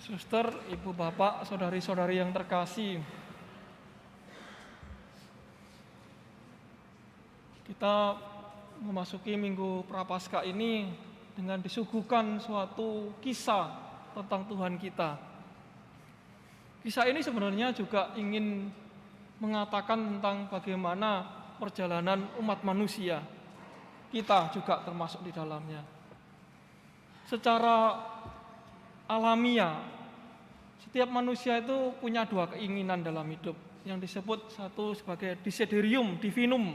Suster, ibu bapak, saudari-saudari yang terkasih, kita memasuki minggu Prapaskah ini dengan disuguhkan suatu kisah tentang Tuhan kita. Kisah ini sebenarnya juga ingin mengatakan tentang bagaimana perjalanan umat manusia. Kita juga termasuk di dalamnya. Secara alamiah, setiap manusia itu punya dua keinginan dalam hidup yang disebut satu sebagai desiderium divinum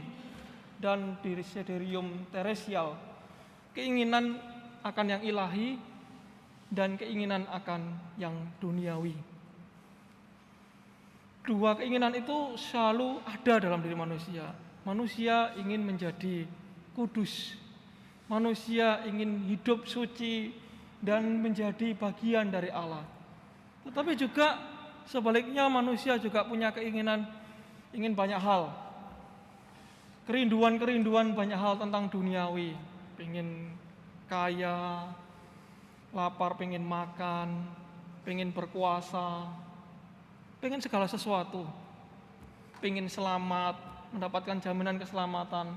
dan desiderium terrestrial, keinginan akan yang ilahi dan keinginan akan yang duniawi. Dua keinginan itu selalu ada dalam diri manusia. Manusia ingin menjadi kudus, manusia ingin hidup suci dan menjadi bagian dari Allah. Tetapi juga sebaliknya manusia juga punya keinginan ingin banyak hal. Kerinduan banyak hal tentang duniawi, pengen kaya, lapar pengen makan, pengen berkuasa, pengen segala sesuatu, pengen selamat, mendapatkan jaminan keselamatan,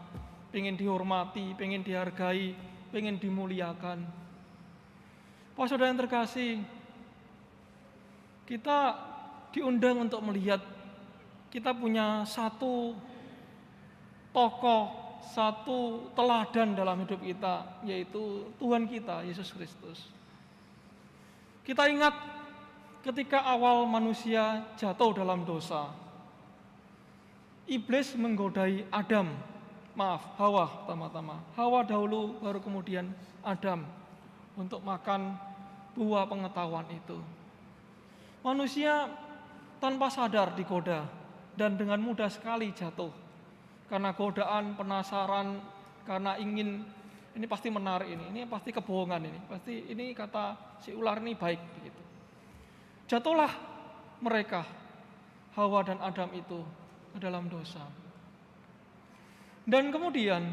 pengen dihormati, pengen dihargai, pengen dimuliakan. Pak saudara yang terkasih, kita diundang untuk melihat kita punya satu tokoh, satu teladan dalam hidup kita, yaitu Tuhan kita, Yesus Kristus. Kita ingat ketika awal manusia jatuh dalam dosa, iblis menggodai Hawa pertama-tama. Hawa dahulu, baru kemudian Adam, untuk makan buah pengetahuan itu. Manusia tanpa sadar digoda dan dengan mudah sekali jatuh karena godaan, penasaran, karena ingin ini pasti menarik, ini pasti kebohongan, ini kata si ular ini baik begitu. Jatuhlah mereka, Hawa dan Adam itu, ke dalam dosa. Dan kemudian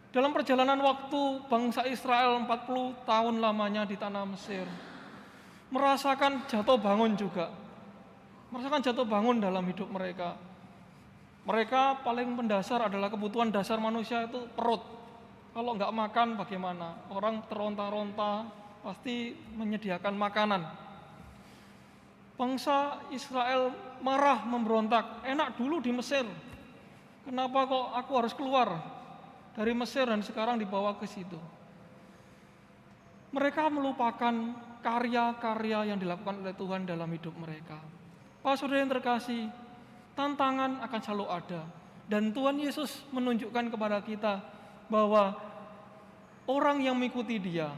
dalam perjalanan waktu bangsa Israel 40 tahun lamanya di tanah Mesir, merasakan jatuh bangun juga. Merasakan jatuh bangun dalam hidup mereka. Mereka paling mendasar adalah kebutuhan dasar manusia itu perut. Kalau nggak makan bagaimana? Orang teronta-ronta pasti menyediakan makanan. Bangsa Israel marah, memberontak. Enak dulu di Mesir. Kenapa kok aku harus keluar dari Mesir dan sekarang dibawa ke situ? Mereka melupakan karya-karya yang dilakukan oleh Tuhan dalam hidup mereka. Pak saudara yang terkasih, tantangan akan selalu ada. Dan Tuhan Yesus menunjukkan kepada kita bahwa orang yang mengikuti Dia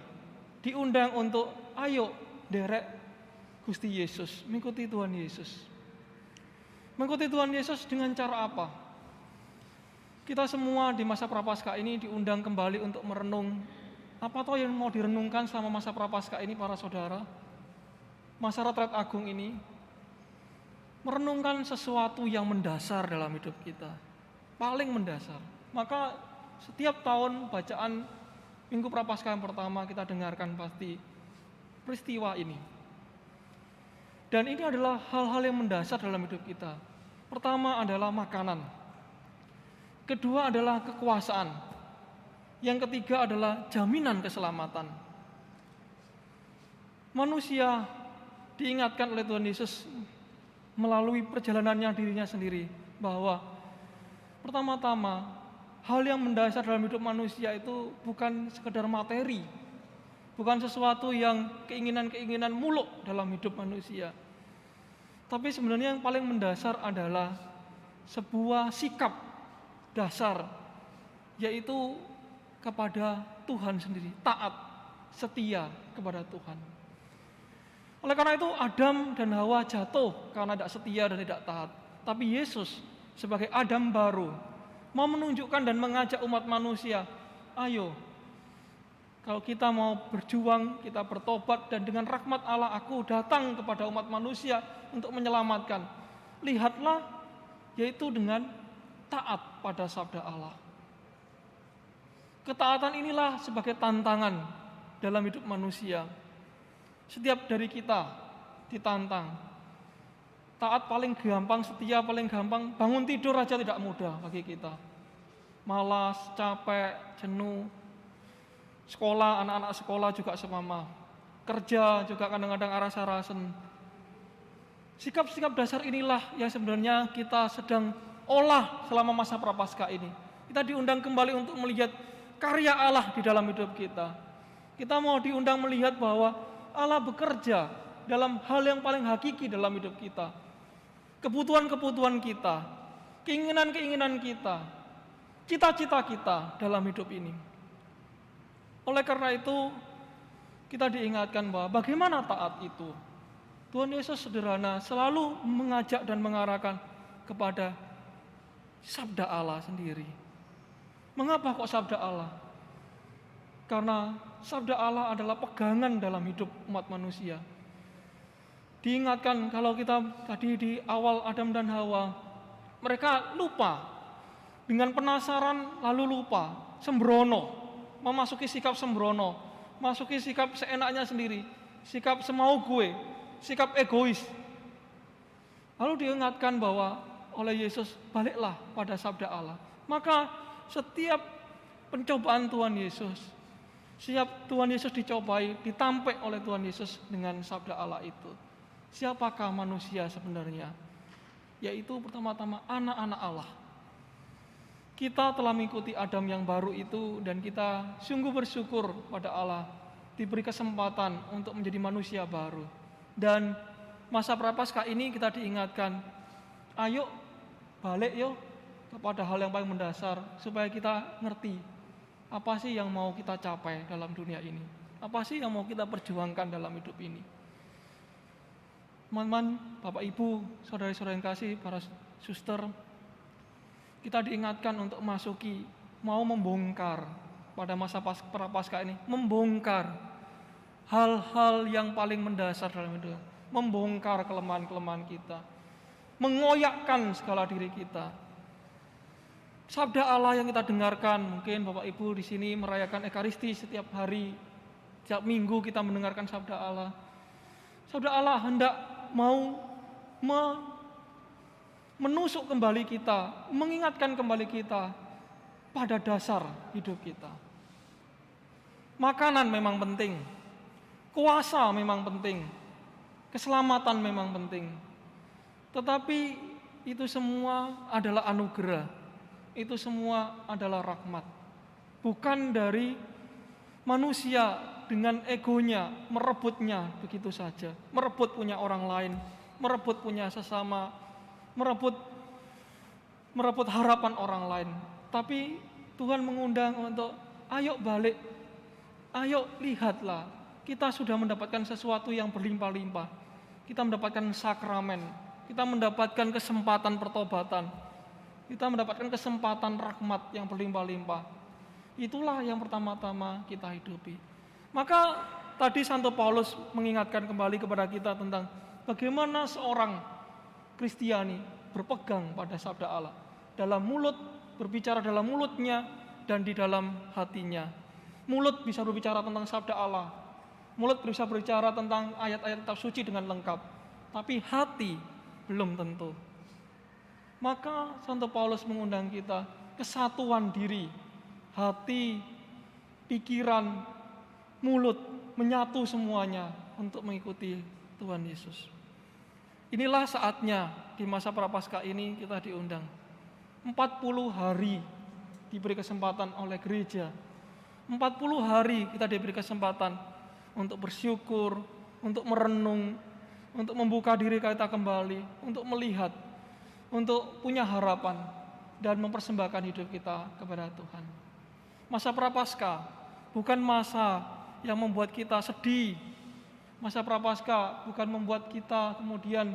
diundang untuk ayo derek Gusti Yesus, mengikuti Tuhan Yesus. Mengikuti Tuhan Yesus dengan cara apa? Kita semua di masa Prapaskah ini diundang kembali untuk merenung apa toh yang mau direnungkan selama masa Prapaskah ini para saudara. Masa Retret Agung ini merenungkan sesuatu yang mendasar dalam hidup kita, paling mendasar. Maka setiap tahun bacaan Minggu Prapaskah yang pertama kita dengarkan pasti peristiwa ini. Dan ini adalah hal-hal yang mendasar dalam hidup kita. Pertama adalah makanan. Kedua adalah kekuasaan. Yang ketiga adalah jaminan keselamatan. Manusia diingatkan oleh Tuhan Yesus melalui perjalanannya dirinya sendiri bahwa pertama-tama hal yang mendasar dalam hidup manusia itu bukan sekedar materi, bukan sesuatu yang keinginan-keinginan muluk dalam hidup manusia. Tapi sebenarnya yang paling mendasar adalah sebuah sikap dasar, yaitu kepada Tuhan sendiri, taat, setia kepada Tuhan. Oleh karena itu Adam dan Hawa jatuh karena tidak setia dan tidak taat. Tapi Yesus sebagai Adam baru mau menunjukkan dan mengajak umat manusia, ayo, kalau kita mau berjuang, kita bertobat, dan dengan rahmat Allah aku datang kepada umat manusia untuk menyelamatkan. Lihatlah, yaitu dengan taat pada sabda Allah. Ketaatan inilah sebagai tantangan dalam hidup manusia. Setiap dari kita ditantang. Taat paling gampang, setia paling gampang, bangun tidur aja tidak mudah bagi kita. Malas, capek, jenuh. Sekolah, anak-anak sekolah juga semama. Kerja juga kadang-kadang rasa-rasen. Sikap-sikap dasar inilah yang sebenarnya kita sedang olah selama masa prapaskah ini. Kita diundang kembali untuk melihat karya Allah di dalam hidup kita. Kita mau diundang melihat bahwa Allah bekerja dalam hal yang paling hakiki dalam hidup kita. Kebutuhan-kebutuhan kita, keinginan-keinginan kita, cita-cita kita dalam hidup ini. Oleh karena itu, kita diingatkan bahwa bagaimana taat itu. Tuhan Yesus sederhana selalu mengajak dan mengarahkan kepada sabda Allah sendiri. Mengapa kok sabda Allah? Karena sabda Allah adalah pegangan dalam hidup umat manusia. Diingatkan kalau kita tadi di awal Adam dan Hawa, mereka lupa. Dengan penasaran lalu lupa, sembrono, memasuki sikap sembrono, masuki sikap seenaknya sendiri, sikap semau gue, sikap egois. Lalu diingatkan bahwa oleh Yesus, baliklah pada sabda Allah. Maka setiap pencobaan Tuhan Yesus, setiap Tuhan Yesus dicobai, ditampek oleh Tuhan Yesus dengan sabda Allah itu. Siapakah manusia sebenarnya? Yaitu pertama-tama anak-anak Allah. Kita telah mengikuti Adam yang baru itu dan kita sungguh bersyukur pada Allah diberi kesempatan untuk menjadi manusia baru. Dan masa prapaskah ini kita diingatkan, ayo balik yuk kepada hal yang paling mendasar supaya kita ngerti apa sih yang mau kita capai dalam dunia ini, apa sih yang mau kita perjuangkan dalam hidup ini. Teman-teman, Bapak Ibu, saudara-saudara yang kasih, para suster, kita diingatkan untuk masuki, mau membongkar pada masa prapaskah ini, membongkar hal-hal yang paling mendasar dalam hidup, membongkar kelemahan-kelemahan kita, mengoyakkan segala diri kita. Sabda Allah yang kita dengarkan, mungkin Bapak Ibu di sini merayakan Ekaristi setiap hari, setiap minggu kita mendengarkan sabda Allah. Sabda Allah hendak mau menusuk kembali kita, mengingatkan kembali kita pada dasar hidup kita. Makanan memang penting, kuasa memang penting, keselamatan memang penting. Tetapi itu semua adalah anugerah, itu semua adalah rahmat. Bukan dari manusia dengan egonya, merebutnya begitu saja. Merebut punya orang lain, merebut punya sesama, merebut harapan orang lain. Tapi Tuhan mengundang untuk ayo balik, ayo lihatlah, kita sudah mendapatkan sesuatu yang berlimpah-limpah. Kita mendapatkan sakramen, kita mendapatkan kesempatan pertobatan, kita mendapatkan kesempatan rahmat yang berlimpah-limpah. Itulah yang pertama-tama kita hidupi. Maka tadi Santo Paulus mengingatkan kembali kepada kita tentang bagaimana seorang Kristiani berpegang pada sabda Allah. Dalam mulut, berbicara dalam mulutnya dan di dalam hatinya. Mulut bisa berbicara tentang sabda Allah. Mulut bisa berbicara tentang ayat-ayat kitab suci dengan lengkap. Tapi hati belum tentu. Maka Santo Paulus mengundang kita kesatuan diri. Hati, pikiran, mulut, menyatu semuanya untuk mengikuti Tuhan Yesus. Inilah saatnya di masa prapaskah ini kita diundang. 40 hari diberi kesempatan oleh gereja. 40 hari kita diberi kesempatan untuk bersyukur, untuk merenung, untuk membuka diri kita kembali, untuk melihat, untuk punya harapan dan mempersembahkan hidup kita kepada Tuhan. Masa prapaskah bukan masa yang membuat kita sedih. Masa prapaskah bukan membuat kita kemudian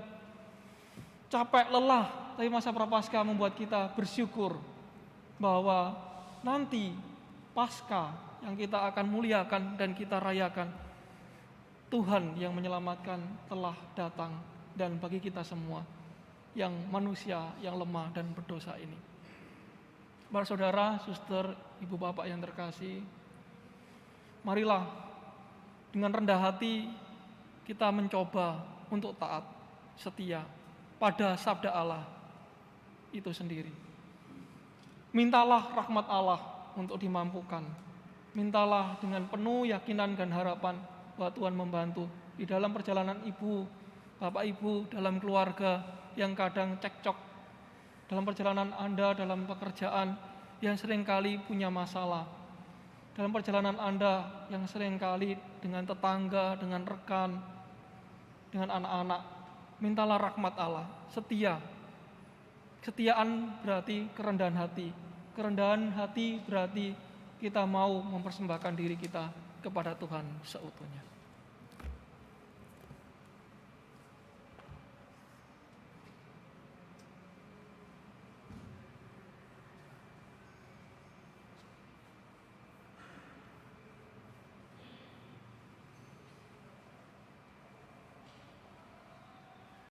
capek, lelah, tapi masa prapaskah membuat kita bersyukur bahwa nanti Paskah yang kita akan muliakan dan kita rayakan, Tuhan yang menyelamatkan telah datang, dan bagi kita semua yang manusia yang lemah dan berdosa ini. Para saudara, suster, ibu bapak yang terkasih, marilah dengan rendah hati kita mencoba untuk taat, setia pada sabda Allah itu sendiri. Mintalah rahmat Allah untuk dimampukan. Mintalah dengan penuh yakinan dan harapan bahwa Tuhan membantu di dalam perjalanan ibu, bapak ibu, dalam keluarga yang kadang cekcok, dalam perjalanan Anda, dalam pekerjaan yang seringkali punya masalah, dalam perjalanan Anda yang seringkali dengan tetangga, dengan rekan, dengan anak-anak. Mintalah rahmat Allah, setia. Kesetiaan berarti kerendahan hati. Kerendahan hati berarti kita mau mempersembahkan diri kita kepada Tuhan seutuhnya.